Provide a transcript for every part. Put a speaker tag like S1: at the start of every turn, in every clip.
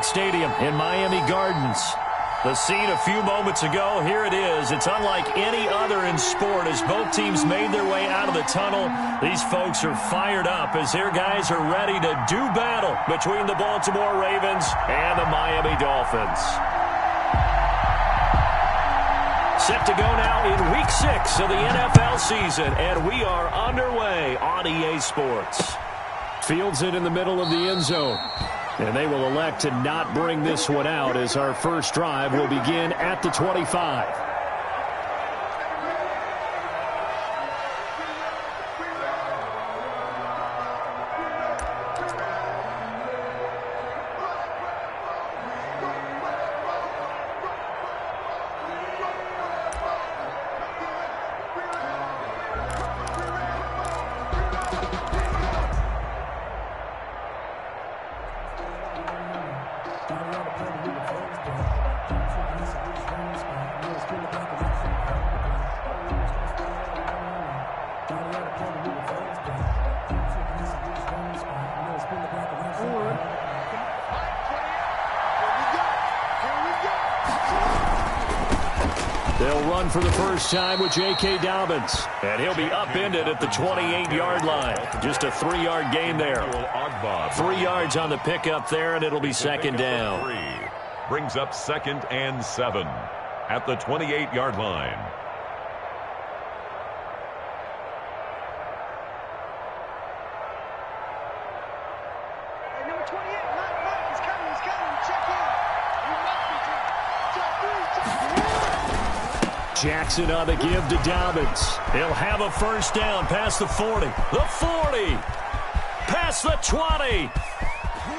S1: Park Stadium in Miami Gardens. The scene a few moments ago, here it is. It's unlike any other in sport as both teams made their way out of the tunnel. These folks are fired up as their guys are ready to do battle between the Baltimore Ravens and the Miami Dolphins. Set to go now in Week 6 of the NFL season, and we are underway on EA Sports. Fields it in the middle of the end zone. And they will elect to not bring this one out as our first drive will begin at the 25. They'll run for the first time with J.K. Dobbins. And he'll be upended at the 28-yard line. Just a 3-yard gain there. 3 yards on the pickup there, and it'll be second down.
S2: Brings up 2nd and 7 at the 28-yard line.
S1: Jackson on the give to Dobbins. He'll have a first down past the 40. The 40. Past the 20.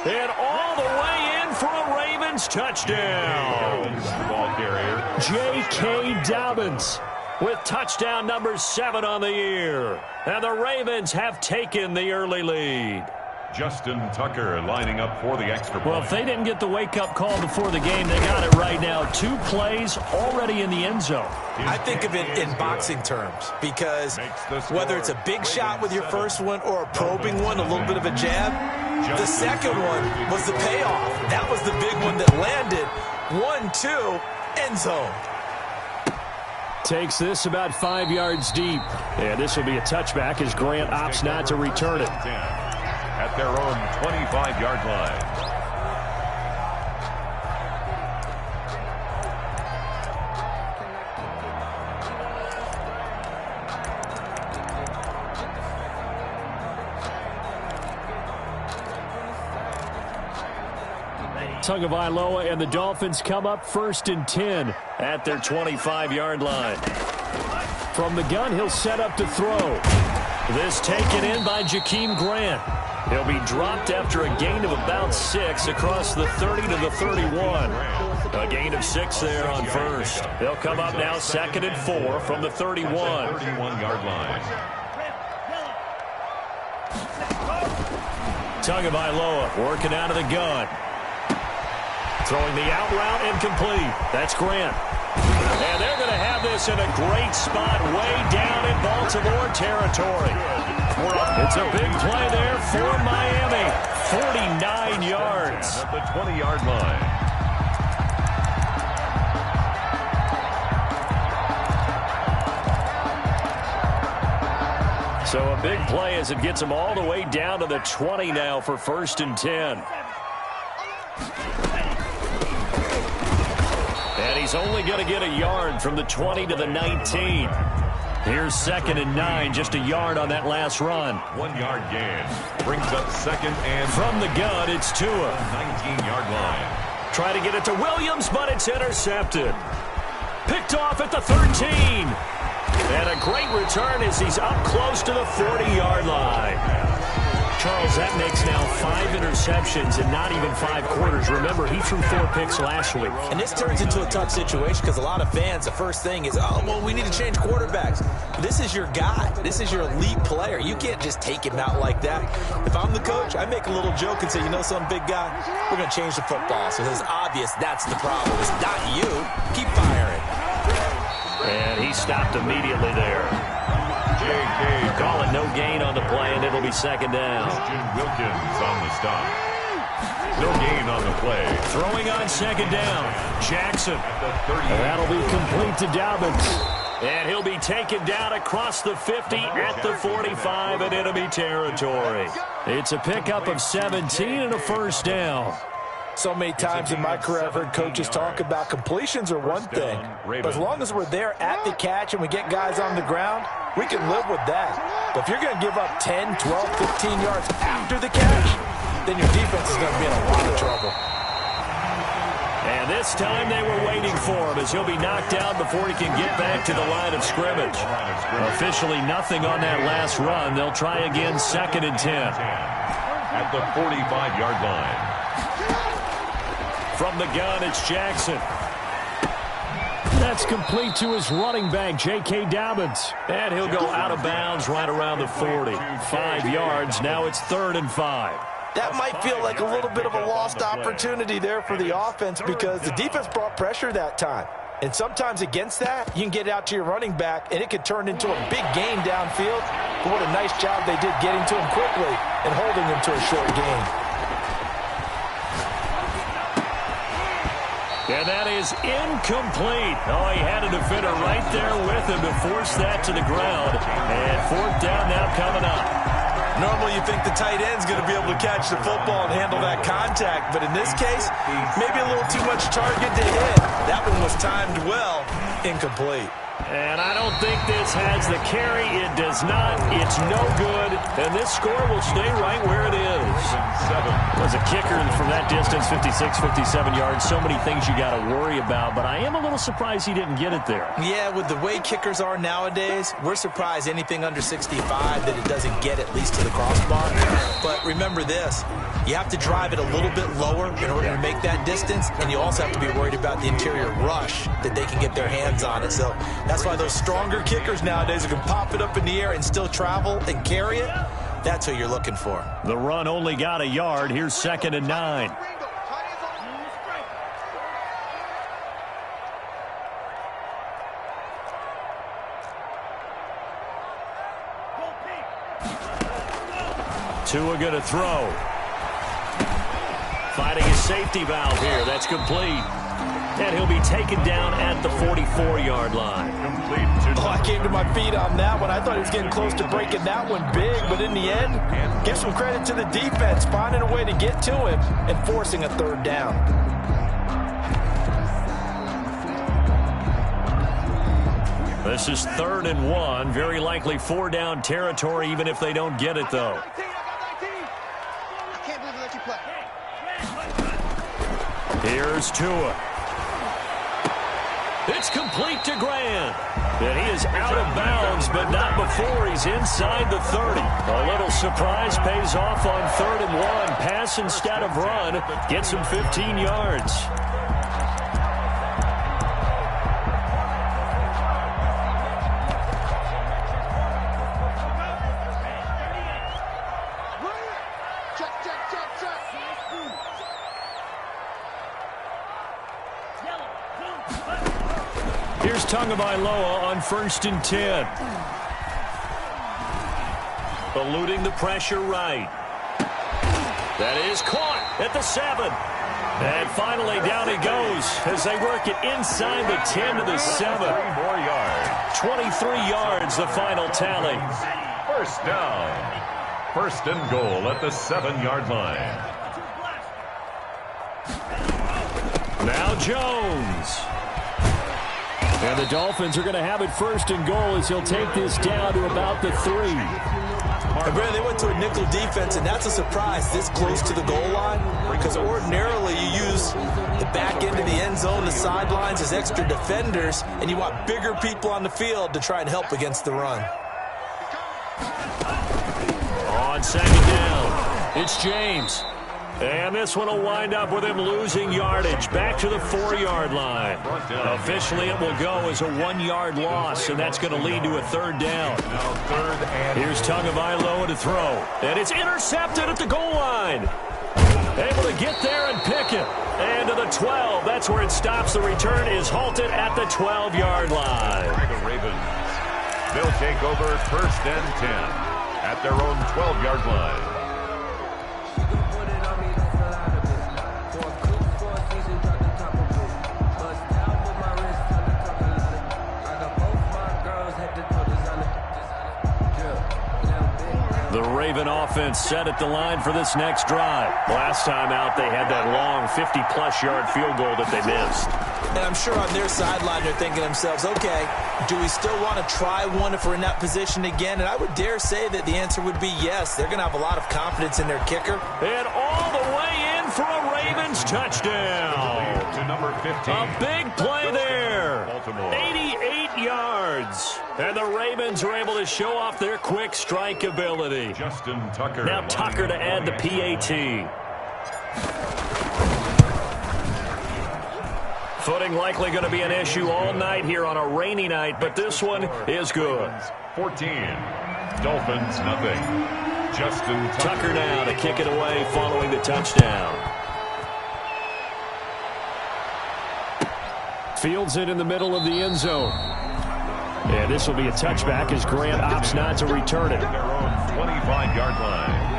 S1: And all the way in for a Ravens touchdown. J.K. Dobbins with touchdown number 7 on the year. And the Ravens have taken the early lead.
S2: Justin Tucker lining up for the extra point.
S1: Well, if they didn't get the wake-up call before the game, they got it right now. 2 plays already in the end zone.
S3: I think of it in boxing terms because whether it's a big shot with your first one or a probing one, a little bit of a jab, the second one was the payoff. That was the big one that landed. 1-2, end zone.
S1: Takes this about 5 yards deep. And this will be a touchback as Grant opts not to return it.
S2: At their own 25-yard line.
S1: Tagovailoa and the Dolphins come up 1st and 10 at their 25-yard line. From the gun, he'll set up to throw. This taken in by Jakeem Grant. He'll be dropped after a gain of about 6 across the 30 to the 31. A gain of 6 there on first. They'll come up now 2nd and 4 from the 31.
S2: 31-yard line.
S1: Tagovailoa working out of the gun. Throwing the out route incomplete. That's Grant. And they're going to have this in a great spot way down in Baltimore territory. It's a big play there for Miami. 49 yards.
S2: At the 20-yard line.
S1: So a big play as it gets them all the way down to the 20 now for 1st and 10. And he's only going to get a yard from the 20 to the 19. Here's 2nd and 9, just a yard on that last run.
S2: 1-yard gain. Brings up 2nd and...
S1: From the gun, it's Tua.
S2: 19-yard line.
S1: Try to get it to Williams, but it's intercepted. Picked off at the 13. And a great return as he's up close to the 40-yard line. Charles, that makes now 5 interceptions in not even 5 quarters. Remember, he threw 4 picks last week.
S3: And this turns into a tough situation because a lot of fans, the first thing is, oh, well, we need to change quarterbacks. This is your guy. This is your elite player. You can't just take him out like that. If I'm the coach, I make a little joke and say, you know some big guy, we're going to change the football. So it's obvious that's the problem. It's not you. Keep firing.
S1: And he stopped immediately there. Call it no gain on the play, and it'll be 2nd down.
S2: Wilkins on the stop. No gain on the play.
S1: Throwing on second down. Jackson. That'll be complete to Dobbins. And he'll be taken down across the 50 at the 45 in enemy territory. It's a pickup of 17 and a first down.
S3: So many times in my career I've heard coaches talk about completions are one thing. But as long as we're there at the catch and we get guys on the ground, we can live with that. But if you're going to give up 10, 12, 15 yards after the catch, then your defense is going to be in a lot of trouble.
S1: And this time they were waiting for him as he'll be knocked down before he can get back to the line of scrimmage. Officially nothing on that last run. They'll try again, 2nd and 10.
S2: At the 45-yard line.
S1: From the gun, it's Jackson. That's complete to his running back, J.K. Dobbins. And he'll go out of bounds right around the 40. 5 yards. Now it's 3rd and 5.
S3: That might feel like a little bit of a lost opportunity there for the offense because the defense brought pressure that time. And sometimes against that, you can get out to your running back, and it could turn into a big gain downfield. But what a nice job they did getting to him quickly and holding him to a short gain.
S1: And that is incomplete. Oh, he had a defender right there with him to force that to the ground. And 4th down now coming up.
S3: Normally you think the tight end's going to be able to catch the football and handle that contact, but in this case, maybe a little too much target to hit. That one was timed well, incomplete.
S1: And I don't think this has the carry. It does not. It's no good. And this score will stay right where it is. Was a kicker from that distance, 56, 57 yards. So many things you got to worry about. But I am a little surprised he didn't get it there.
S3: Yeah, with the way kickers are nowadays, we're surprised anything under 65 that it doesn't get at least to the crossbar. But remember this. You have to drive it a little bit lower in order to make that distance. And you also have to be worried about the interior rush that they can get their hands on it. So that's why those stronger kickers nowadays who can pop it up in the air and still travel and carry it, that's what you're looking for.
S1: The run only got a yard. Here's 2nd and 9. Tua going to throw. Finding his safety valve here. That's complete. And he'll be taken down at the 44-yard line.
S3: Oh, I came to my feet on that one. I thought he was getting close to breaking that one big, but in the end, give some credit to the defense, finding a way to get to him and forcing a 3rd down.
S1: This is 3rd and 1. Very likely 4-down territory, even if they don't get it, though. Here's Tua. It's complete to Grant. And he is out of bounds, but not before he's inside the 30. A little surprise pays off on 3rd and 1. Pass instead of run. Gets him 15 yards. Here's Tagovailoa on 1st and 10. Eluding the pressure right. That is caught at the 7. And finally down he goes as they work it inside the 10 to the 7.
S2: 3 more yards.
S1: 23 yards, the final tally.
S2: 1st down. 1st and goal at the 7-yard line.
S1: Now Jones. And the Dolphins are going to have it 1st and goal as he'll take this down to about the 3.
S3: And Brandon, they went to a nickel defense, and that's a surprise this close to the goal line because ordinarily you use the back end of the end zone, the sidelines as extra defenders, and you want bigger people on the field to try and help against the run.
S1: On 2nd down, it's James. And this one will wind up with him losing yardage back to the 4-yard line. Officially, it will go as a 1-yard loss, and that's going to lead to a 3rd down. Here's Tagovailoa to throw. And it's intercepted at the goal line. Able to get there and pick it. And to the 12. That's where it stops. The return is halted at the 12-yard line.
S2: The Ravens. They'll take over 1st and 10 at their own 12-yard line.
S1: The Raven offense set at the line for this next drive. Last time out, they had that long 50-plus yard field goal that they missed.
S3: And I'm sure on their sideline they're thinking to themselves, okay, do we still want to try one if we're in that position again? And I would dare say that the answer would be yes. They're going to have a lot of confidence in their kicker.
S1: And all the way in for a Ravens touchdown.
S2: To number 15.
S1: A big play there.
S2: Baltimore.
S1: 88 yards. And the Ravens are able to show off their quick strike ability.
S2: Justin Tucker.
S1: Now Tucker to add the PAT. Footing likely going to be an issue all night here on a rainy night, but this one is good.
S2: 14. Dolphins, nothing. Justin
S1: Tucker now to kick it away following the touchdown. Fields it in the middle of the end zone. And this will be a touchback as Grant opts not to return it.
S2: Their own 25-yard line.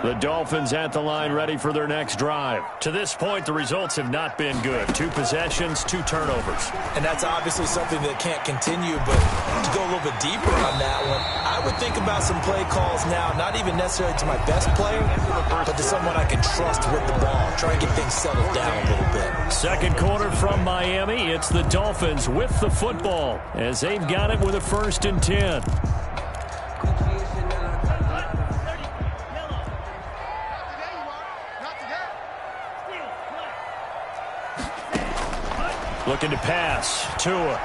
S1: The Dolphins at the line ready for their next drive. To this point, the results have not been good. 2 possessions, 2 turnovers.
S3: And that's obviously something that can't continue, but to go a little bit deeper on that one, I would think about some play calls now, not even necessarily to my best player, but to someone I can trust with the ball. Try and get things settled down a little bit.
S1: Second quarter from Miami. It's the Dolphins with the football as they've got it with a 1st and 10. Looking to pass. Tua.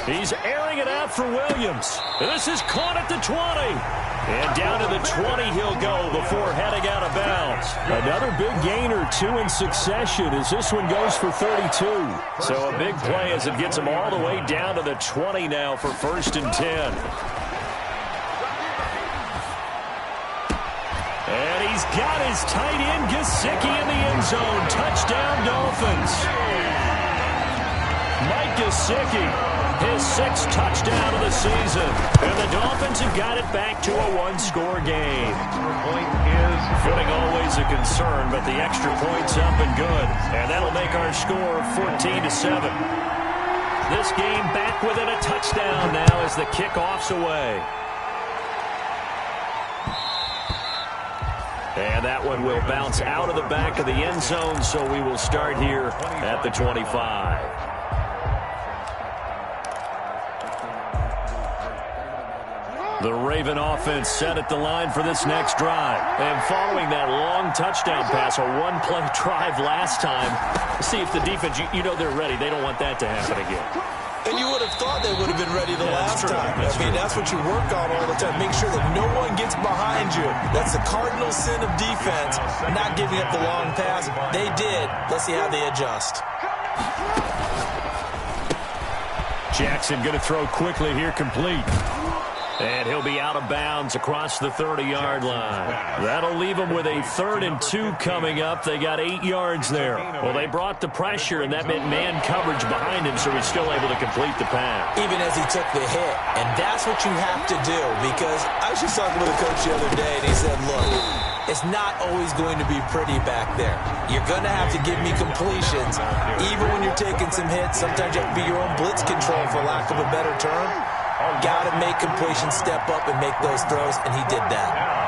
S1: He's airing it out for Williams. This is caught at the 20. And down to the 20 he'll go before heading out of bounds. Another big gain or 2 in succession as this one goes for 32. So a big play as it gets him all the way down to the 20 now for 1st and 10. And he's got his tight end, Gesicki, in the end zone. Touchdown, Dolphins. Mike Gesicki, his 6th touchdown of the season. And the Dolphins have got it back to a 1-score game. Footing always a concern, but the extra point's up and good. And that'll make our score 14-7. This game back within a touchdown now as the kickoff's away. And that one will bounce out of the back of the end zone, so we will start here at the 25. The Raven offense set at the line for this next drive. And following that long touchdown pass, a 1-play drive last time, see if the defense, you know they're ready. They don't want that to happen again.
S3: And you would have thought they would have been ready the last time. I mean, that's what you work on all the time. Make sure that no one gets behind you. That's the cardinal sin of defense, not giving up the long pass. They did. Let's see how they adjust.
S1: Jackson going to throw quickly here, complete. And he'll be out of bounds across the 30-yard line. That'll leave him with a 3rd and 2 coming up. They got 8 yards there. Well, they brought the pressure, and that meant man coverage behind him, so he's still able to complete the pass.
S3: Even as he took the hit. And that's what you have to do, because I was just talking with a coach the other day, and he said, look, it's not always going to be pretty back there. You're going to have to give me completions. Even when you're taking some hits, sometimes you have to be your own blitz control, for lack of a better term. Got to make completion, step up, and make those throws, and he did that.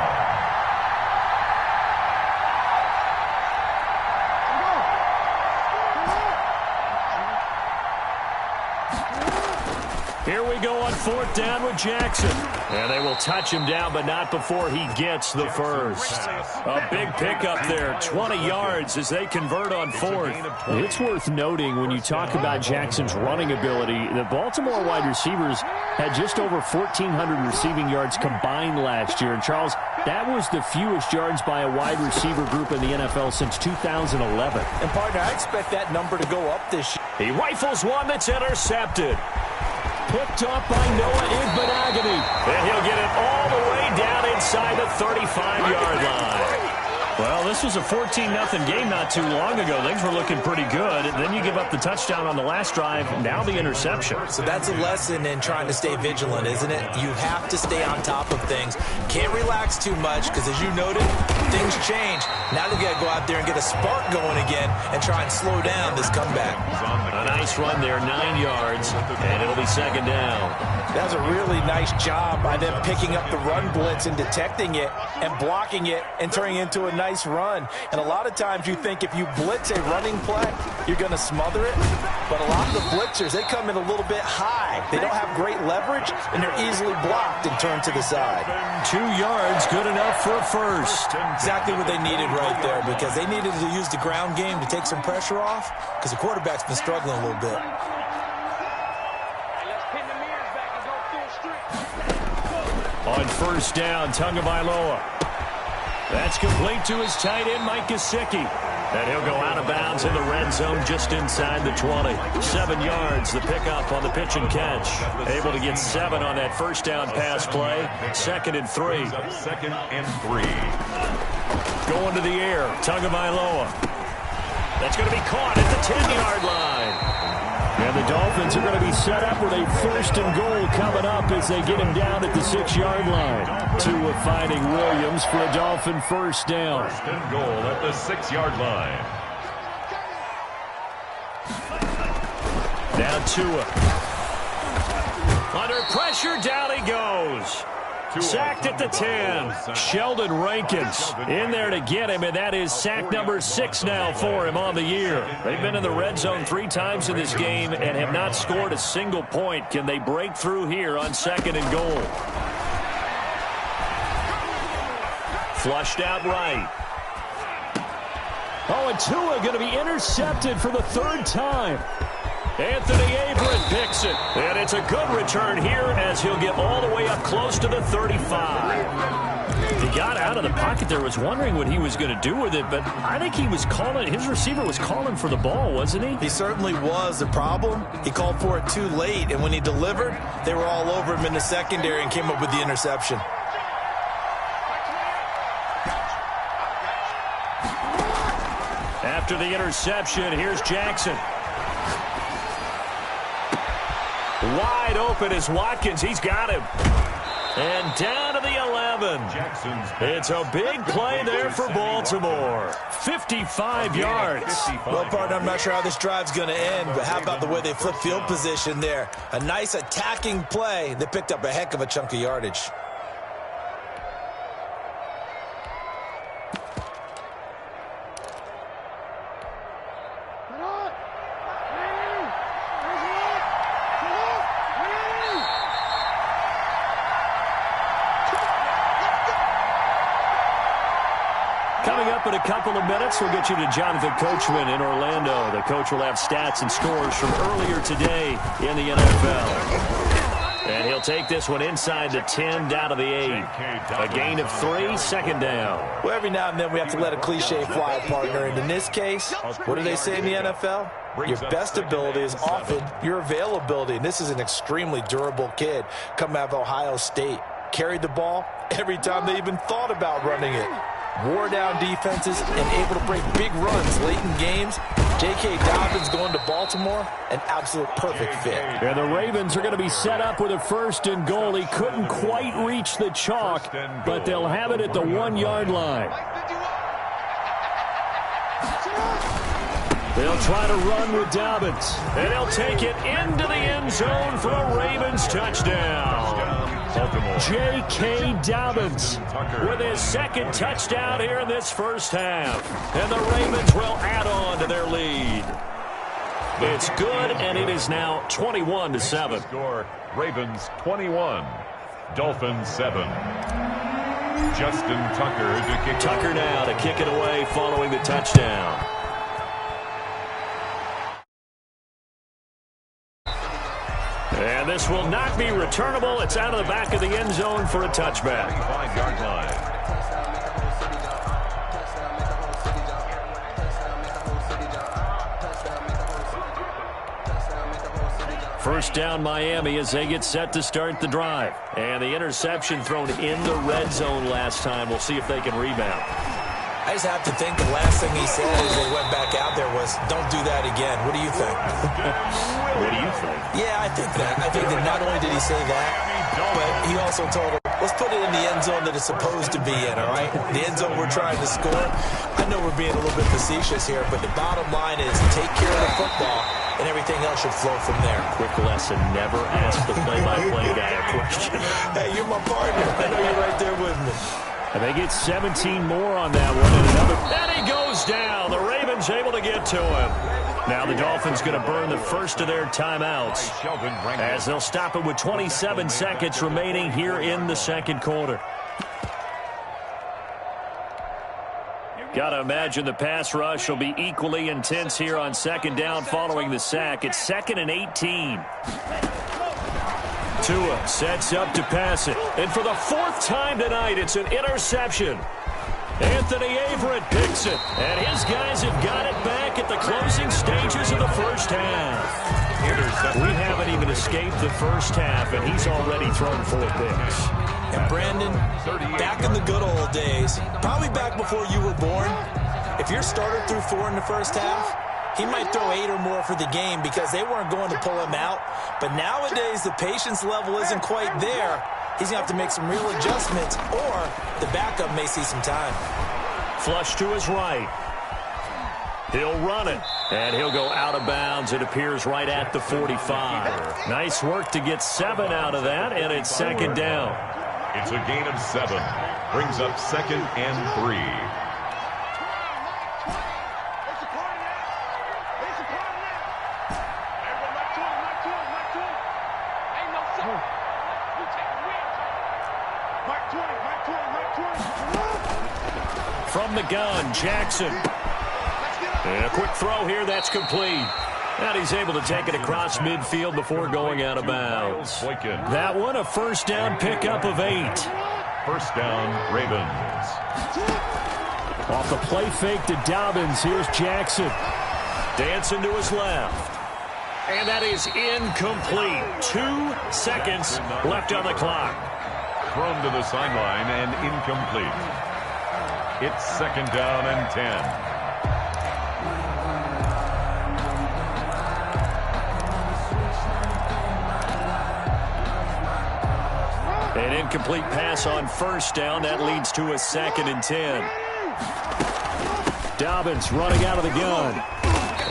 S1: Here we go on 4th down with Jackson. And they will touch him down, but not before he gets the first. A big pickup there, 20 yards as they convert on 4th. It's worth noting when you talk about Jackson's running ability, the Baltimore wide receivers had just over 1,400 receiving yards combined last year. And, Charles, that was the fewest yards by a wide receiver group in the NFL since 2011.
S3: And, partner, I expect that number to go up this year.
S1: He rifles one that's intercepted. Picked up by Noah Igbenogany. And he'll get it all the way down inside the 35-yard line. Well, this was a 14-0 game not too long ago. Things were looking pretty good. Then you give up the touchdown on the last drive. Now the interception.
S3: So that's a lesson in trying to stay vigilant, isn't it? You have to stay on top of things. Can't relax too much because, as you noted, things change. Now they've got to go out there and get a spark going again and try and slow down this comeback.
S1: A nice run there, 9 yards, and it'll be second down.
S3: That was a really nice job by them picking up the run blitz and detecting it and blocking it and turning it into a nice run. And a lot of times you think if you blitz a running play, you're going to smother it. But a lot of the blitzers, they come in a little bit high. They don't have great leverage, and they're easily blocked and turned to the side.
S1: 2 yards, good enough for a first.
S3: Exactly what they needed right there, because they needed to use the ground game to take some pressure off, because the quarterback's been struggling a little bit.
S1: On first down, Tagovailoa. That's complete to his tight end, Mike Gesicki. And he'll go out of bounds in the red zone just inside the 20. 7 yards, the pickup on the pitch and catch. Able to get 7 on that first down pass play. 2nd and 3.
S2: 2nd and 3.
S1: Going to the air, Tagovailoa. That's going to be caught at the 10-yard line. And the Dolphins are going to be set up with a 1st and goal coming up as they get him down at the 6-yard line. Tua finding Williams for a Dolphin first down.
S2: 1st and goal at the 6-yard line.
S1: Now Tua. Under pressure, down he goes. Sacked at the 10. Sheldon Rankins in there to get him, and that is sack number 6 now for him on the year. They've been in the red zone 3 times in this game and have not scored a single point. Can they break through here on 2nd and goal? Flushed out right. Oh, and Tua going to be intercepted for the 3rd time. Anthony Averett picks it. And it's a good return here as he'll get all the way up close to the 35. He got out of the pocket there, was wondering what he was going to do with it, but I think he was calling, his receiver was calling for the ball, wasn't he?
S3: He certainly was. The problem, he called for it too late, and when he delivered, they were all over him in the secondary and came up with the interception.
S1: After the interception, here's Jackson. Wide open is Watkins. He's got him. And down to the 11. It's a big play there for Baltimore. 55 yards.
S3: Well, partner, I'm not sure how this drive's going to end, but how about the way they flip field position there? A nice attacking play that picked up a heck of a chunk of yardage.
S1: Coming up in a couple of minutes, we'll get you to Jonathan Coachman in Orlando. The coach will have stats and scores from earlier today in the NFL. And he'll take this one inside the 10, down to the 8. A gain of 3, 2nd down.
S3: Well, every now and then we have to let a cliche fly, partner. And in this case, what do they say in the NFL? Your best ability is often your availability. And this is an extremely durable kid coming out of Ohio State. Carried the ball every time they even thought about running it. Wore down defenses and able to break big runs late in games. J.K. Dobbins going to Baltimore, an absolute perfect fit.
S1: And the Ravens are going to be set up with a 1st and goal. He couldn't quite reach the chalk, but they'll have it at the 1-yard line. They'll try to run with Dobbins, and he'll take it into the end zone for a Ravens touchdown. J.K. Dobbins with his 2nd touchdown here in this first half. And the Ravens will add on to their lead. It's good, and it is now 21-7.
S2: Score, Ravens 21, Dolphins 7. Justin Tucker to kick.
S1: Tucker now to kick it away following the touchdown. And this will not be returnable. It's out of the back of the end zone for a touchback.
S2: 5-yard line.
S1: First down Miami as they get set to start the drive. And the interception thrown in the red zone last time. We'll see if they can rebound.
S3: I just have to think the last thing he said as they went back out there was, don't do that again. What do you think?
S1: What do you think?
S3: Yeah, I think that. I think that not only did he say that, but he also told him, let's put it in the end zone that it's supposed to be in, all right? The end zone we're trying to score. I know we're being a little bit facetious here, but the bottom line is take care of the football, and everything else should flow from there.
S1: Quick lesson, never ask the play-by-play guy a question.
S3: Hey, you're my partner. I know you're right there with me.
S1: And they get 17 more on that one. And another. And he goes down. The Ravens able to get to him. Now the Dolphins going to burn the first of their timeouts as they'll stop it with 27 seconds remaining here in the second quarter. Got to imagine the pass rush will be equally intense here on second down following the sack. It's 2nd and 18. Tua sets up to pass it. And for the 4th time tonight, it's an interception. Anthony Averett picks it. And his guys have got it back at the closing stages of the first half. We haven't even escaped the first half, and he's already thrown 4 picks.
S3: And Brandon, back in the good old days, probably back before you were born, if your starter threw 4 in the first half, he might throw 8 or more for the game because they weren't going to pull him out. But nowadays, the patience level isn't quite there. He's going to have to make some real adjustments, or the backup may see some time.
S1: Flush to his right. He'll run it, and he'll go out of bounds. It appears right at the 45. Nice work to get 7 out of that, and it's second down.
S2: It's a gain of 7. Brings up 2nd and 3.
S1: From the gun, Jackson. And a quick throw here, that's complete. And he's able to take it across midfield before going out of bounds. That one, a first down pickup of 8.
S2: First down, Ravens.
S1: Off the play fake to Dobbins, here's Jackson. Dancing to his left. And that is incomplete. 2 seconds left on the clock.
S2: Thrown to the sideline and incomplete. It's 2nd down and 10.
S1: An incomplete pass on first down. That leads to a 2nd and 10. Dobbins running out of the gun.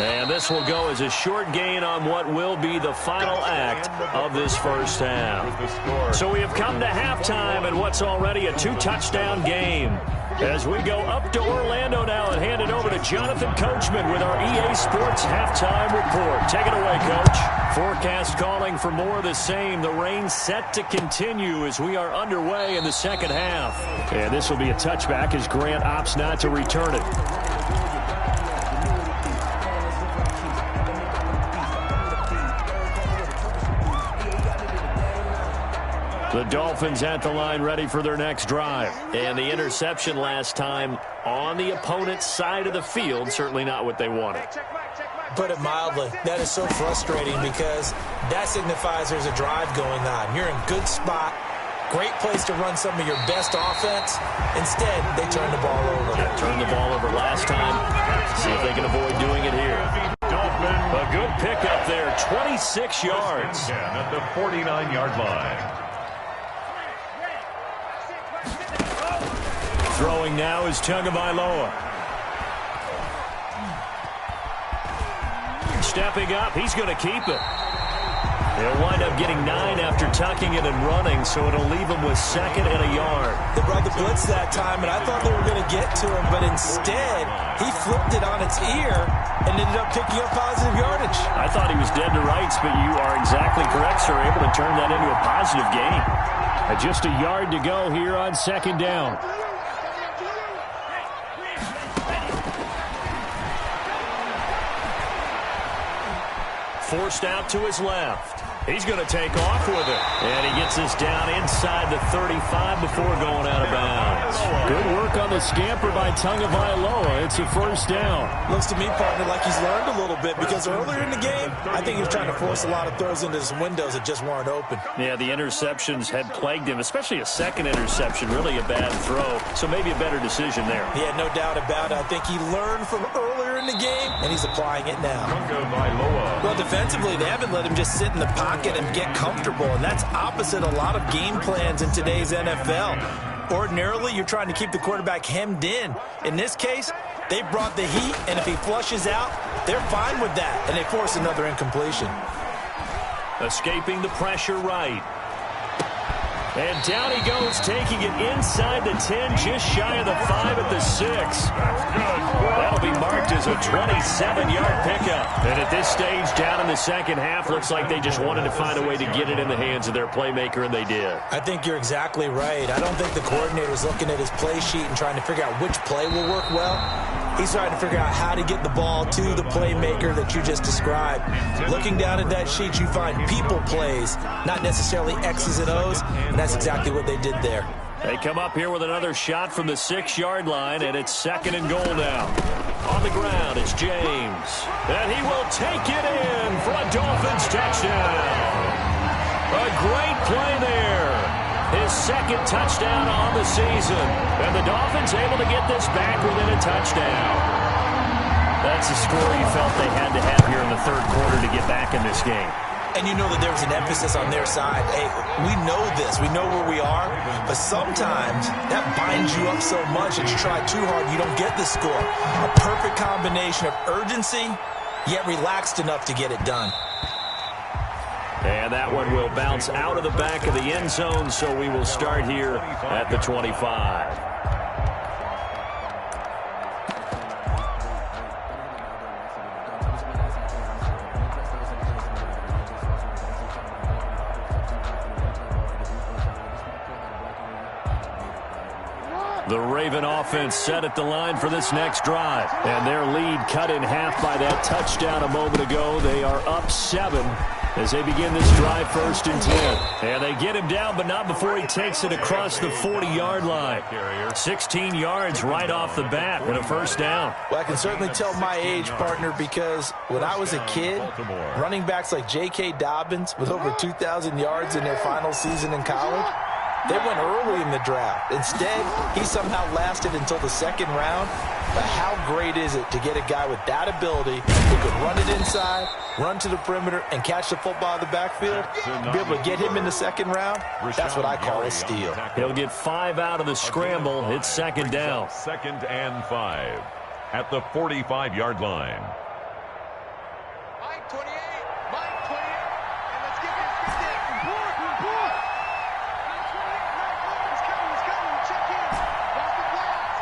S1: And this will go as a short gain on what will be the final act of this first half. So we have come to halftime in what's already a 2-touchdown game. As we go up to Orlando now and hand it over to Jonathan Coachman with our EA Sports Halftime Report. Take it away, Coach. Forecast calling for more of the same. The rain set to continue as we are underway in the second half. And this will be a touchback as Grant opts not to return it. The Dolphins at the line ready for their next drive. And the interception last time on the opponent's side of the field, certainly not what they wanted.
S3: Put it mildly, that is so frustrating because that signifies there's a drive going on. You're in good spot, great place to run some of your best offense. Instead, they turn the ball over.
S1: Yeah, turned the ball over last time. See if they can avoid doing it here. A good pickup there, 26 yards.
S2: At the 49-yard line.
S1: Throwing now is Tagovailoa. Stepping up, he's going to keep it. They'll wind up getting 9 after tucking it and running, so it'll leave him with 2nd and a yard.
S3: They brought the blitz that time, and I thought they were going to get to him, but instead, he flipped it on its ear and ended up picking up positive yardage.
S1: I thought he was dead to rights, but you are exactly correct, sir. Able to turn that into a positive gain. Just a yard to go here on second down. Forced out to his left. He's going to take off with it. And he gets this down inside the 35 before going out of bounds. Good work on the scamper by Tagovailoa. It's a first down.
S3: Looks to me, partner, like he's learned a little bit because earlier in the game, I think he was trying to force a lot of throws into his windows that just weren't open.
S1: Yeah, the interceptions had plagued him, especially a second interception, really a bad throw. So maybe a better decision there.
S3: Yeah, no doubt about it. I think he learned from earlier in the game, and he's applying it now. Well, defensively, they haven't let him just sit in the pocket and get comfortable, and that's opposite a lot of game plans in today's NFL. Ordinarily, you're trying to keep the quarterback hemmed in. In this case, they brought the heat, and if he flushes out, they're fine with that, and they force another incompletion.
S1: Escaping the pressure right. And down he goes, taking it inside the 10, just shy of the 5 at the 6. That'll be marked as a 27-yard pickup. And at this stage, down in the second half, looks like they just wanted to find a way to get it in the hands of their playmaker, and they did.
S3: I think you're exactly right. I don't think the coordinator's looking at his play sheet and trying to figure out which play will work well. He's trying to figure out how to get the ball to the playmaker that you just described. Looking down at that sheet, you find people plays, not necessarily X's and O's, and that's exactly what they did there.
S1: They come up here with another shot from the 6-yard line, and it's 2nd and goal now. On the ground, it's James. And he will take it in for a Dolphins touchdown. A great play there. His 2nd touchdown on the season. And the Dolphins able to get this back within a touchdown. That's a score you felt they had to have here in the 3rd quarter to get back in this game.
S3: And you know that there was an emphasis on their side. Hey, we know this. We know where we are. But sometimes that binds you up so much that you try too hard, you don't get the score. A perfect combination of urgency, yet relaxed enough to get it done.
S1: And that one will bounce out of the back of the end zone, so we will start here at the 25. The Raven offense set at the line for this next drive. And their lead cut in half by that touchdown a moment ago. They are up 7 as they begin this drive, 1st and 10. And they get him down, but not before he takes it across the 40-yard line. 16 yards right off the bat and a first down.
S3: Well, I can certainly tell my age, partner, because when I was a kid, running backs like J.K. Dobbins with over 2,000 yards in their final season in college, they went early in the draft. Instead, he somehow lasted until the 2nd round. But how great is it to get a guy with that ability who could run it inside, run to the perimeter, and catch the football in the backfield? Be able to get him in the 2nd round, that's what I call a steal.
S1: He'll get 5 out of the scramble. It's 2nd down.
S2: 2nd and 5 at the 45-yard line.
S4: Mike 28, and let's get it. Report. He's coming, check in. Lost the glass.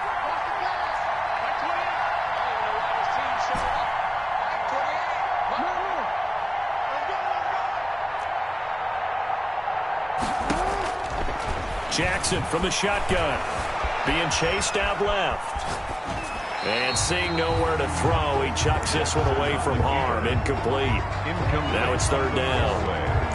S4: Mike 28. I don't know why this team showed up. Mike 28. Let's go.
S1: Jackson from the shotgun. Being chased out left. And seeing nowhere to throw, he chucks this one away from harm. Incomplete. Now it's 3rd down.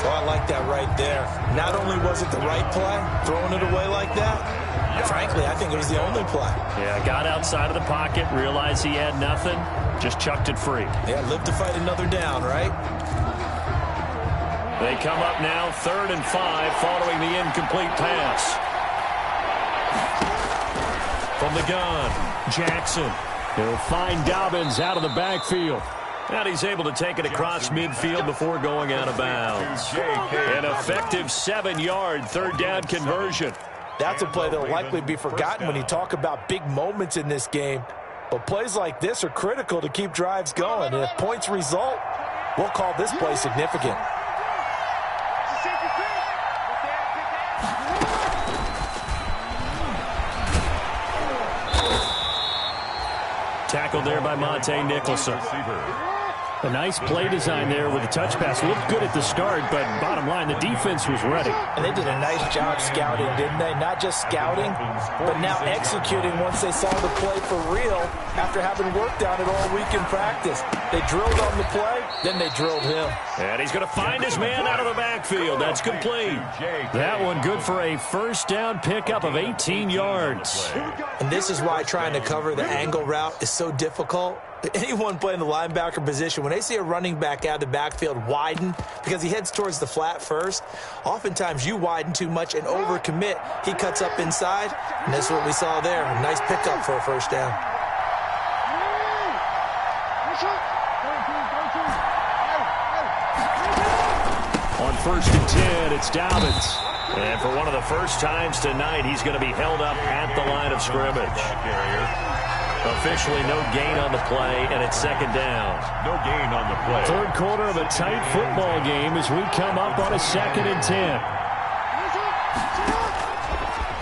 S3: Oh, I like that right there. Not only was it the right play, throwing it away like that, frankly, I think it was the only play.
S1: Yeah, got outside of the pocket, realized he had nothing, just chucked it free.
S3: Yeah, live to fight another down, right?
S1: They come up now, 3rd and 5, following the incomplete pass. From the gun, Jackson. He'll find Dobbins out of the backfield. And he's able to take it across midfield before going out of bounds. An effective 7-yard 3rd down conversion.
S3: That's a play that will likely be forgotten when you talk about big moments in this game. But plays like this are critical to keep drives going. And if points result, we'll call this play significant.
S1: Tackled there by Monte Nicholson. A nice play design there with the touch pass. Looked good at the start, but bottom line, the defense was ready.
S3: And they did a nice job scouting, didn't they? Not just scouting, but now executing once they saw the play for real after having worked on it all week in practice. They drilled on the play, then they drilled him.
S1: And he's going to find his man out of the backfield. That's complete. That one good for a first down pickup of 18 yards.
S3: And this is why trying to cover the angle route is so difficult. Anyone playing the linebacker position, when they see a running back out of the backfield widen because he heads towards the flat first, oftentimes you widen too much and overcommit. He cuts up inside, and that's what we saw there. A nice pickup for a first down.
S1: On 1st and 10, it's Dobbins. And for one of the first times tonight, he's going to be held up at the line of scrimmage. Officially no gain on the play, and it's second down.
S2: No gain on the play.
S1: Third quarter of a tight football game as we come up on a 2nd and 10.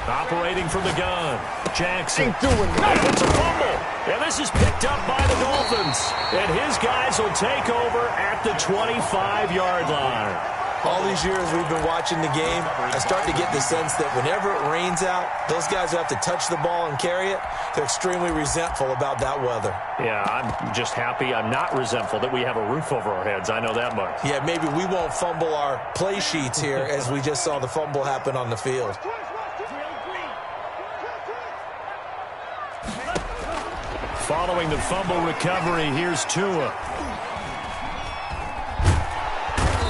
S1: Operating from the gun, Jackson. And it's a fumble. And this is picked up by the Dolphins. And his guys will take over at the 25-yard line.
S3: All these years we've been watching the game, I start to get the sense that whenever it rains out, those guys who have to touch the ball and carry it, they're extremely resentful about that weather.
S1: Yeah, I'm just happy I'm not resentful that we have a roof over our heads. I know that much.
S3: Yeah, maybe we won't fumble our play sheets here as we just saw the fumble happen on the field.
S1: Following the fumble recovery, here's Tua.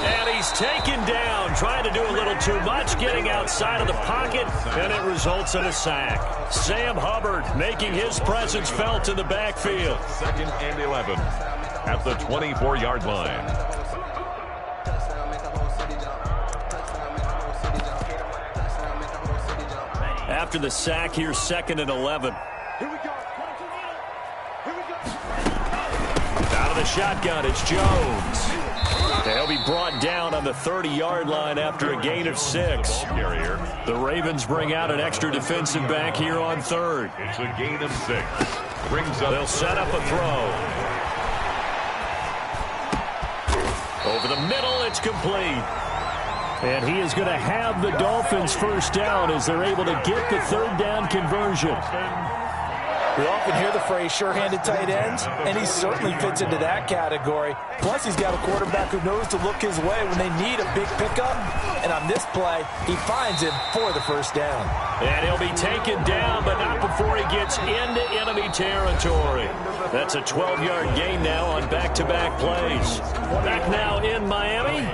S1: And he's taken down, trying to do a little too much, getting outside of the pocket, and it results in a sack. Sam Hubbard making his presence felt in the backfield.
S2: 2nd and 11 at the 24-yard line.
S1: After the sack, here's 2nd and 11. Out of the shotgun, it's Jones. They'll be brought down on the 30-yard line after a gain of 6. The Ravens bring out an extra defensive back here on 3rd.
S2: It's a gain of 6. Brings up.
S1: They'll set up a throw. Over the middle, it's complete. And he is going to have the Dolphins first down as they're able to get the 3rd down conversion.
S3: We often hear the phrase sure-handed tight ends, and he certainly fits into that category. Plus, he's got a quarterback who knows to look his way when they need a big pickup. And on this play, he finds him for the first down.
S1: And he'll be taken down, but not before he gets into enemy territory. That's a 12-yard gain now on back-to-back plays. Back now in Miami.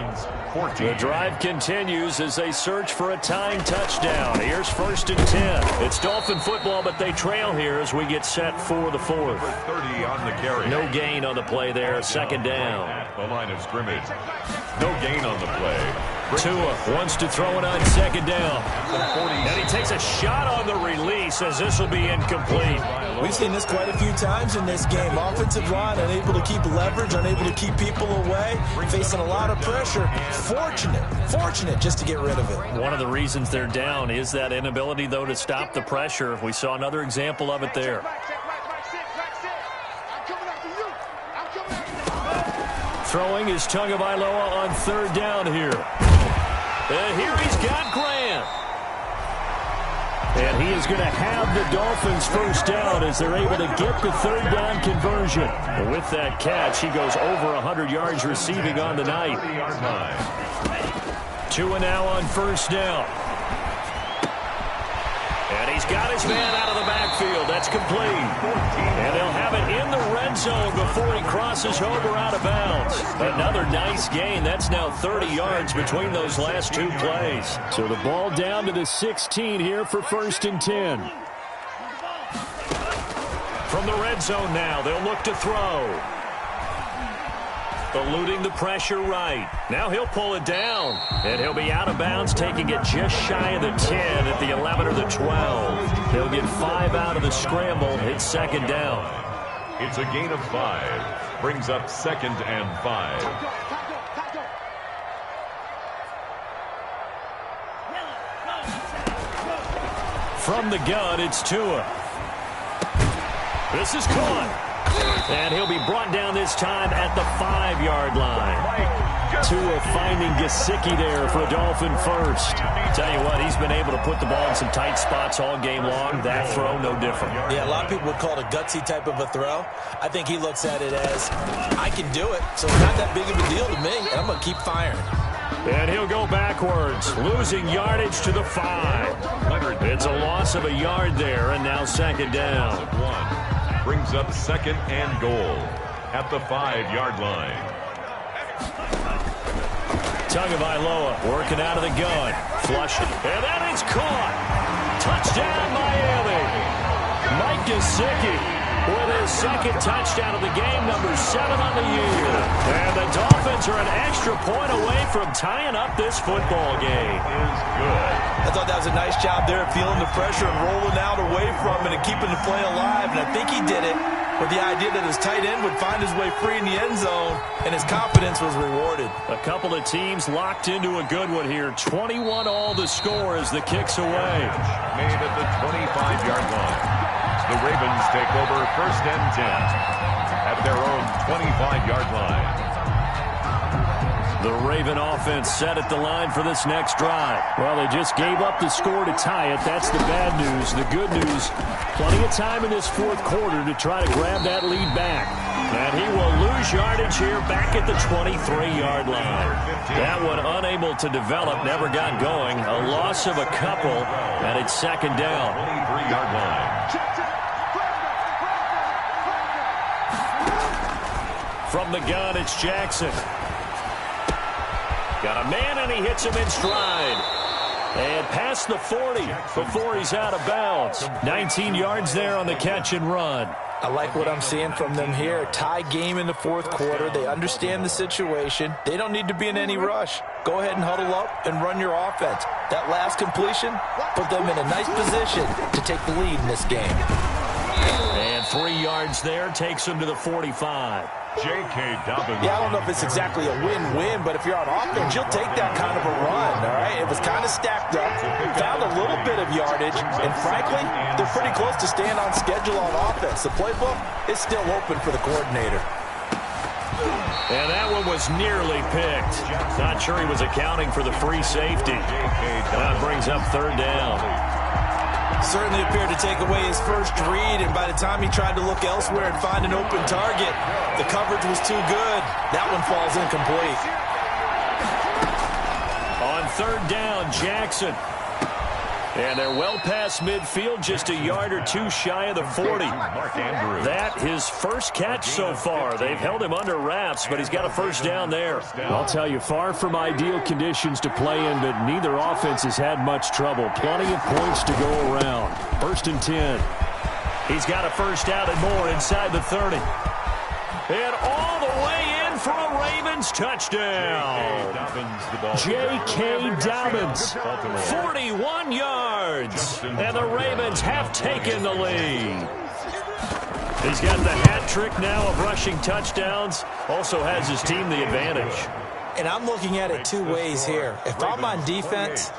S1: The drive continues as they search for a tying touchdown. Here's 1st and 10. It's Dolphin football, but they trail here as we get set for the 4th.
S2: 30 on the carry.
S1: No gain on the play there. 2nd down.
S2: At the line of scrimmage. No gain on the play.
S1: Tua wants to throw it on 2nd down. And he takes a shot on the release as this will be incomplete.
S3: We've seen this quite a few times in this game. Offensive line unable to keep leverage, unable to keep people away, facing a lot of pressure. Fortunate just to get rid of it.
S1: One of the reasons they're down is that inability, though, to stop the pressure. We saw another example of it there. Throwing is Tagovailoa on 3rd down here. And here he's got Grant. And he is going to have the Dolphins first down as they're able to get the 3rd down conversion. And with that catch, he goes over 100 yards receiving on the night. Tua now on 1st down. And he's got his man out of the backfield. That's complete. And they'll have it in the red zone before he crosses over out of bounds. Another nice gain. That's now 30 yards between those last 2 plays. So the ball down to the 16 here for 1st and 10. From the red zone now, they'll look to throw. Eluding the pressure right. Now he'll pull it down. And he'll be out of bounds, taking it just shy of the 10 at the 11 or the 12. He'll get 5 out of the scramble. It's 2nd down.
S2: It's a gain of 5. Brings up 2nd and 5.
S1: From the gun, it's Tua. This is caught. And he'll be brought down this time at the 5-yard line. Tua finding Gesicki there for a Dolphin first. Tell you what, he's been able to put the ball in some tight spots all game long. That throw, no different.
S3: Yeah, a lot of people would call it a gutsy type of a throw. I think he looks at it as, I can do it, so it's not that big of a deal to me, and I'm going to keep firing.
S1: And he'll go backwards, losing yardage to the 5. It's a loss of a yard there, and now second down.
S2: Brings up second and goal at the 5-yard line.
S1: Tagovailoa working out of the gun. Flushing. And that is caught. Touchdown, Miami. Mike Gesicki with his second touchdown of the game, number 7 on the year. And the Dolphins are an extra point away from tying up this football game.
S2: Is good.
S3: I thought that was a nice job there, feeling the pressure and rolling out away from it and keeping the play alive. And I think he did it with the idea that his tight end would find his way free in the end zone, and his confidence was rewarded.
S1: A couple of teams locked into a good one here. 21 all the score as the kick's away.
S2: Made at the 25-yard line. The Ravens take over first and 10 at their own 25-yard line.
S1: The Raven offense set at the line for this next drive. Well, they just gave up the score to tie it. That's the bad news. The good news, plenty of time in this fourth quarter to try to grab that lead back. And he will lose yardage here back at the 23-yard line. That one unable to develop, never got going. A loss of a couple, and it's second down.
S2: 23-yard line.
S1: From the gun, it's Jackson. Got a man, and he hits him in stride. And past the 40 before he's out of bounds. 19 yards there on the catch and run.
S3: I like what I'm seeing from them here. Tie game in the fourth quarter. They understand the situation. They don't need to be in any rush. Go ahead and huddle up and run your offense. That last completion put them in a nice position to take the lead in this game.
S1: And 3 yards there takes them to the 45.
S2: J.K. Dobbins.
S3: Yeah, I don't know if it's exactly a win-win, but if you're on offense, you'll take that kind of a run, all right? It was kind of stacked up, found a little bit of yardage, and frankly, they're pretty close to staying on schedule on offense. The playbook is still open for the coordinator.
S1: And that one was nearly picked. Not sure he was accounting for the free safety. That brings up third down.
S3: Certainly appeared to take away his first read, and by the time he tried to look elsewhere and find an open target, the coverage was too good. That one falls incomplete.
S1: On third down, Jackson. And they're well past midfield, just a yard or two shy of the 40. That his first catch so far. They've held him under wraps, but he's got a first down there. I'll tell you, far from ideal conditions to play in, but neither offense has had much trouble. Plenty of points to go around. First and 10. He's got a first out and more inside the 30. And all the way in for a Ravens touchdown. J.K. Dobbins, 41 yards. And the Ravens have taken the lead. He's got the hat trick now of rushing touchdowns. Also has his team the advantage.
S3: And I'm looking at it two ways here. If I'm on defense,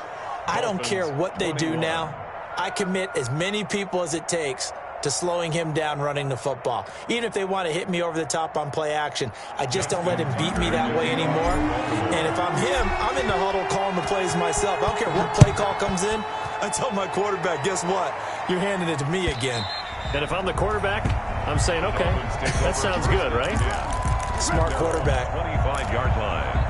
S3: I don't care what they do now. I commit as many people as it takes to slowing him down running the football. Even if they want to hit me over the top on play action, I just don't let him beat me that way anymore. And if I'm him, I'm in the huddle calling the plays myself. I don't care what play call comes in. I tell my quarterback, guess what? You're handing it to me again.
S1: And if I'm the quarterback, I'm saying, okay, that sounds good, right?
S3: Smart quarterback.
S2: 25-yard line.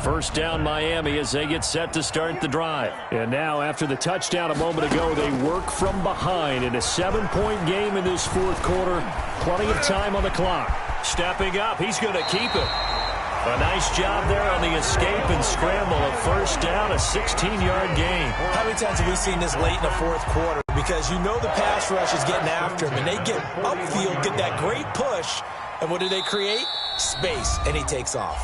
S1: First down, Miami, as they get set to start the drive. And now, after the touchdown a moment ago, they work from behind in a 7-point game in this fourth quarter. Plenty of time on the clock. Stepping up, he's going to keep it. A nice job there on the escape and scramble. A first down, a 16-yard gain.
S3: How many times have we seen this late in the fourth quarter? Because you know the pass rush is getting after him, and they get upfield, get that great push, and what do they create? Space, and he takes off.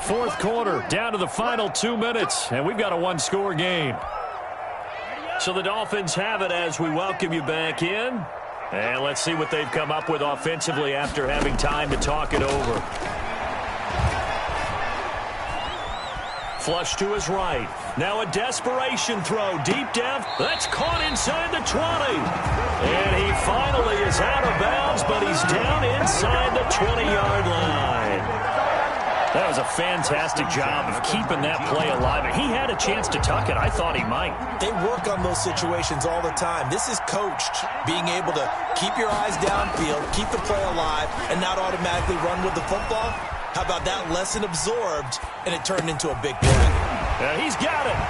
S1: Fourth quarter, down to the final 2 minutes, and we've got a one-score game. So the Dolphins have it as we welcome you back in. And let's see what they've come up with offensively after having time to talk it over. Flush to his right. Now a desperation throw. Deep down. That's caught inside the 20. And he finally is out of bounds, but he's down inside the 20-yard line. That was a fantastic job of keeping that play alive. He had a chance to tuck it. I thought he might.
S3: They work on those situations all the time. This is coached, being able to keep your eyes downfield, keep the play alive, and not automatically run with the football. How about that lesson absorbed, and it turned into a big play?
S1: And he's got it.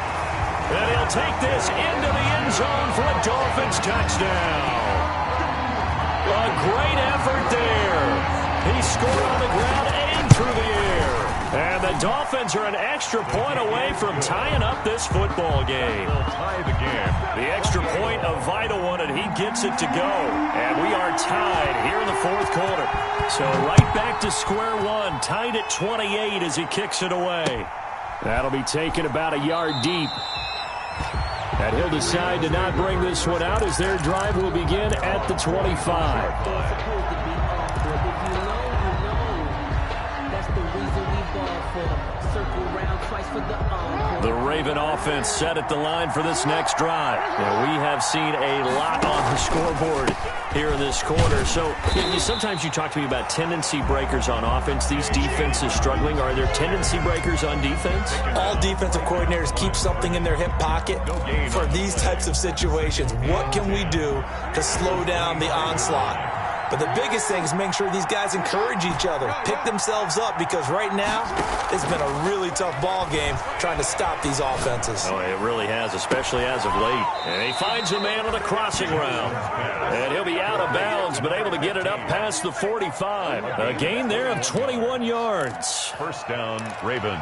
S1: And he'll take this into the end zone for a Dolphins touchdown. A great effort there. He scored on the ground and through the air. And the Dolphins are an extra point away from tying up this football game.
S2: They'll tie the game.
S1: The extra point, a vital one, and he gets it to go. And we are tied here in the fourth quarter. So right back to square one, tied at 28 as he kicks it away. That'll be taken about a yard deep. And he'll decide to not bring this one out as their drive will begin at the 25. The Raven offense set at the line for this next drive. And we have seen a lot on the scoreboard here in this quarter. So sometimes you talk to me about tendency breakers on offense. These defenses struggling. Are there tendency breakers on defense?
S3: All defensive coordinators keep something in their hip pocket for these types of situations. What can we do to slow down the onslaught? But the biggest thing is make sure these guys encourage each other, pick themselves up, because right now it's been a really tough ball game trying to stop these offenses.
S1: Oh, it really has, especially as of late. And he finds a man on the crossing route. And he'll be out of bounds, but able to get it up past the 45. A gain there of 21 yards.
S2: First down, Ravens.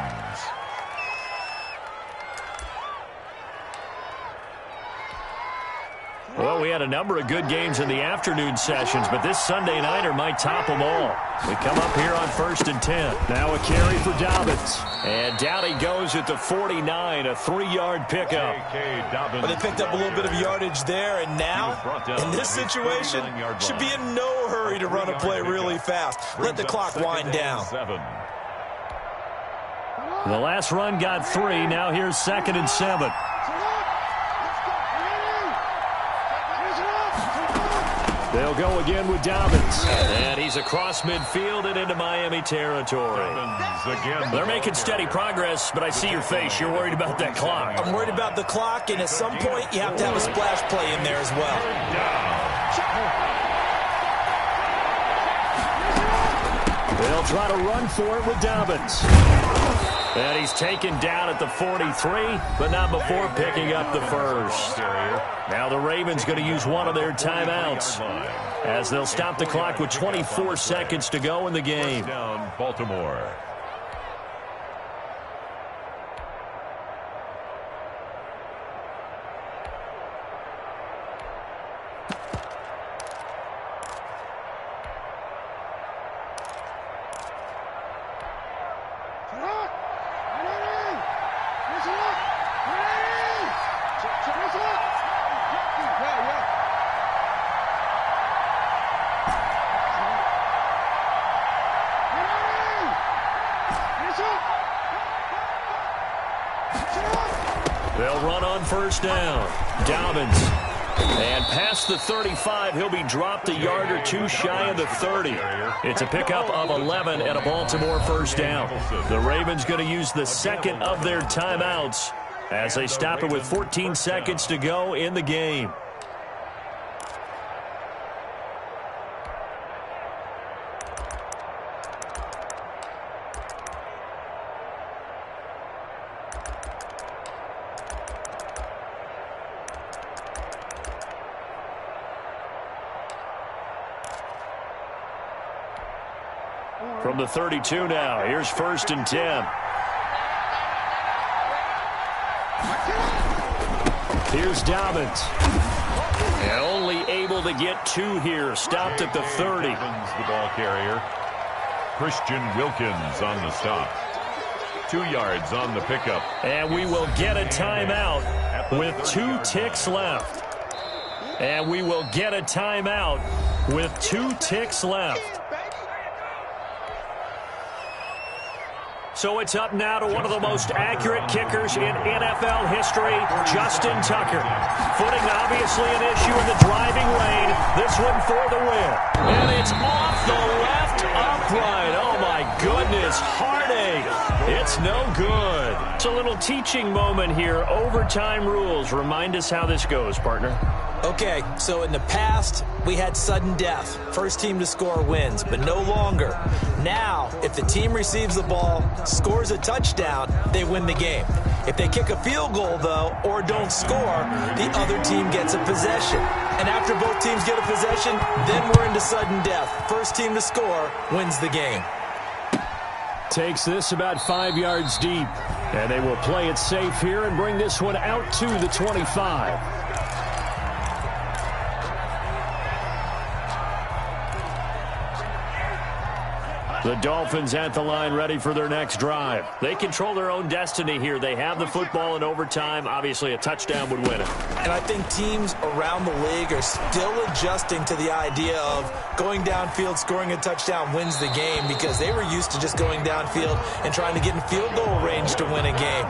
S1: Well, we had a number of good games in the afternoon sessions, but this Sunday nighter might top them all. We come up here on 1st and 10. Now a carry for Dobbins. And down he goes at the 49, a 3-yard pickup.
S3: Well, they picked up a little bit of yardage there, and now, in this situation, should be in no hurry to run a play really fast. Let the clock wind down.
S1: The last run got 3. Now here's 2nd and 7. They'll go again with Dobbins. And he's across midfield and into Miami territory. They're making steady progress, but I see your face. You're worried about that clock.
S3: I'm worried about the clock, and at some point you have to have a splash play in there as well.
S1: They'll try to run for it with Dobbins. And he's taken down at the 43, but not before picking up the first. Now the Ravens going to use one of their timeouts as they'll stop the clock with 24 seconds to go in the game.
S2: Down, Baltimore.
S1: They'll run on first down. Dobbins. And past the 35, he'll be dropped a yard or two shy of the 30. It's a pickup of 11 and a Baltimore first down. The Ravens going to use the second of their timeouts as they stop it with 14 seconds to go in the game. From the 32 now, here's 1st and 10. Here's Dobbins. And only able to get 2 here. Stopped at the 30.
S2: The ball carrier. Christian Wilkins on the stop. 2 yards on the pickup.
S1: And we will get a timeout with 2 ticks left. And we will get a timeout with 2 ticks left. So it's up now to one of the most accurate kickers in NFL history, Justin Tucker. Footing obviously an issue in the driving lane. This one for the win. And it's off the left upright. Oh, my goodness. Heartache. It's no good. It's a little teaching moment here. Overtime rules. Remind us how this goes, partner.
S3: Okay, so in the past, we had sudden death. First team to score wins, but no longer. Now, if the team receives the ball, scores a touchdown, they win the game. If they kick a field goal, though, or don't score, the other team gets a possession. And after both teams get a possession, then we're into sudden death. First team to score wins the game.
S1: Takes this about 5 yards deep. And they will play it safe here and bring this one out to the 25. The Dolphins at the line ready for their next drive. They control their own destiny here. They have the football in overtime. Obviously, a touchdown would win it.
S3: And I think teams around the league are still adjusting to the idea of going downfield, scoring a touchdown wins the game, because they were used to just going downfield and trying to get in field goal range to win a game.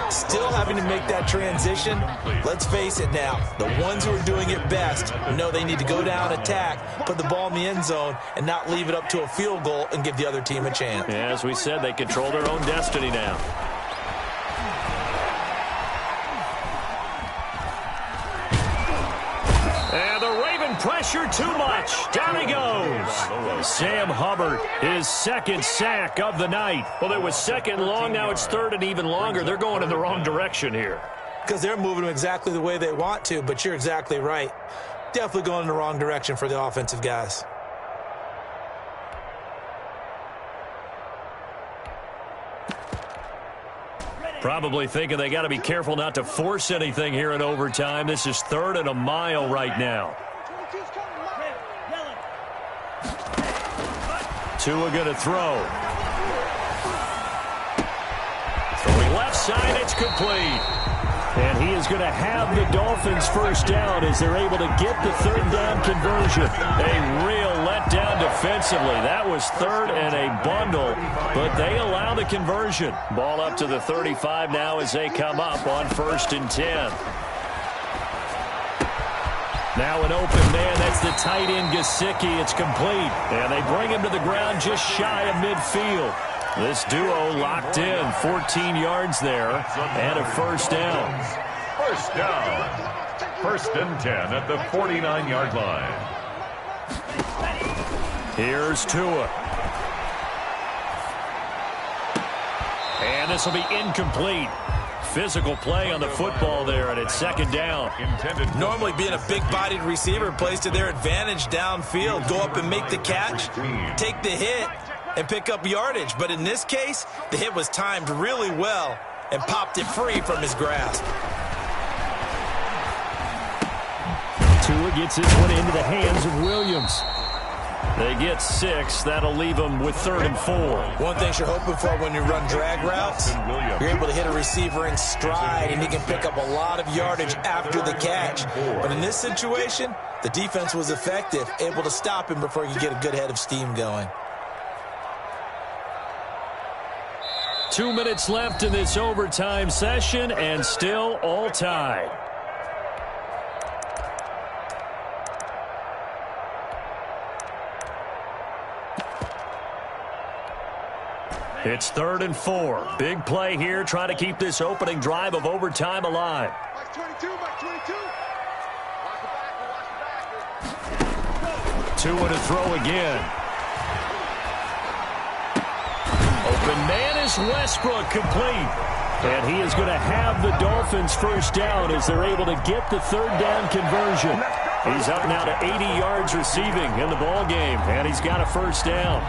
S3: Still having to make that transition. Let's face it now, the ones who are doing it best know they need to go down, attack, put the ball in the end zone, and not leave it up to a field goal and give the other team a chance.
S1: Yeah, as we said, they control their own destiny now. And the Raven pressure too much. Down he goes. Sam Hubbard, his second sack of the night. Well, it was second long. Now it's third and even longer. They're going in the wrong direction here.
S3: Because they're moving them exactly the way they want to, but you're exactly right. Definitely going in the wrong direction for the offensive guys.
S1: Probably thinking they got to be careful not to force anything here in overtime. This is third and a mile right now. Tua going to throw. Throwing left side, it's complete. And he is going to have the Dolphins first down as they're able to get the third down conversion. A real letdown defensively. That was third and a bundle, but they allow the conversion. Ball up to the 35 now as they come up on 1st and 10. Now an open man. That's the tight end, Gesicki. It's complete. And they bring him to the ground just shy of midfield. This duo locked in, 14 yards there, and a first down.
S2: First down. 1st and 10 at the 49-yard line.
S1: Here's Tua. And this will be incomplete. Physical play on the football there, and it's second down.
S3: Normally being a big-bodied receiver plays to their advantage downfield. Go up and make the catch, take the hit, and pick up yardage. But in this case, the hit was timed really well and popped it free from his grasp.
S1: Tua gets this one into the hands of Williams. They get 6. That'll leave them with 3rd and 4.
S3: One thing you're hoping for when you run drag routes, you're able to hit a receiver in stride, and he can pick up a lot of yardage after the catch. But in this situation, the defense was effective, able to stop him before you get a good head of steam going.
S1: 2 minutes left in this overtime session, and still all tied. It's 3rd and 4. Big play here, trying to keep this opening drive of overtime alive.
S4: Mike 22, Mike 22. Watch the back.
S1: Tua to throw again. Open man is Westbrook, complete. And he is going to have the Dolphins first down as they're able to get the third down conversion. He's up now to 80 yards receiving in the ball game, and he's got a first down.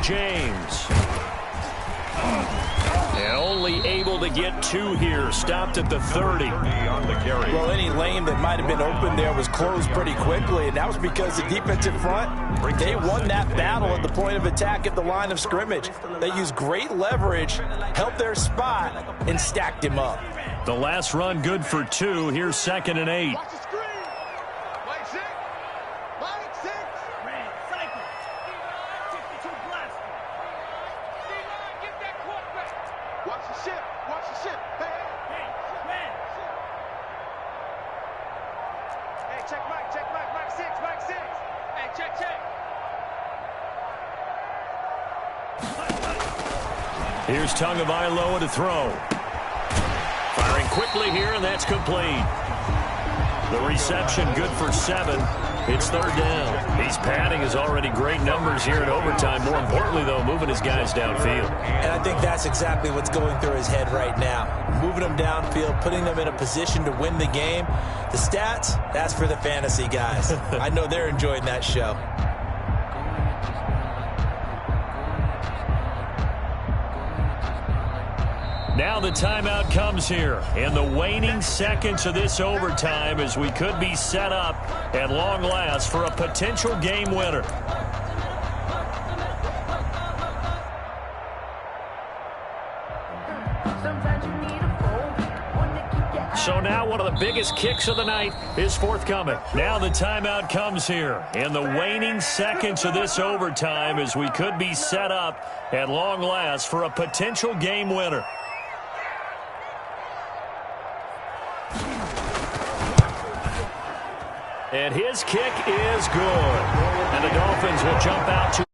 S1: James. And only able to get 2 here. Stopped at the 30.
S2: On the carry.
S3: Well, any lane that might have been open there was closed pretty quickly, and that was because the defensive front, they won that battle at the point of attack at the line of scrimmage. They used great leverage, held their spot, and stacked him up.
S1: The last run good for 2. Here's 2nd and 8.
S4: Watch the screen. Mike 6. Mike 6. Red, cycle. D-line, 52 blast. D-line, get that quarterback. Watch the ship. Watch the ship. Hey, red. Hey, check Mike. Check Mike. Mike 6. Mike 6. Hey, check.
S1: Here's Tagovailoa to throw. Firing quickly here, and that's complete. The reception good for 7. It's 3rd down. He's padding his already great numbers here in overtime. More importantly, though, moving his guys downfield.
S3: And I think that's exactly what's going through his head right now. Moving them downfield, putting them in a position to win the game. The stats, that's for the fantasy guys. I know they're enjoying that show.
S1: Now the timeout comes here in the waning seconds of this overtime as we could be set up at long last for a potential game winner. So now one of the biggest kicks of the night is forthcoming. Now the timeout comes here in the waning seconds of this overtime as we could be set up at long last for a potential game winner. And his kick is good. And the Dolphins will jump out to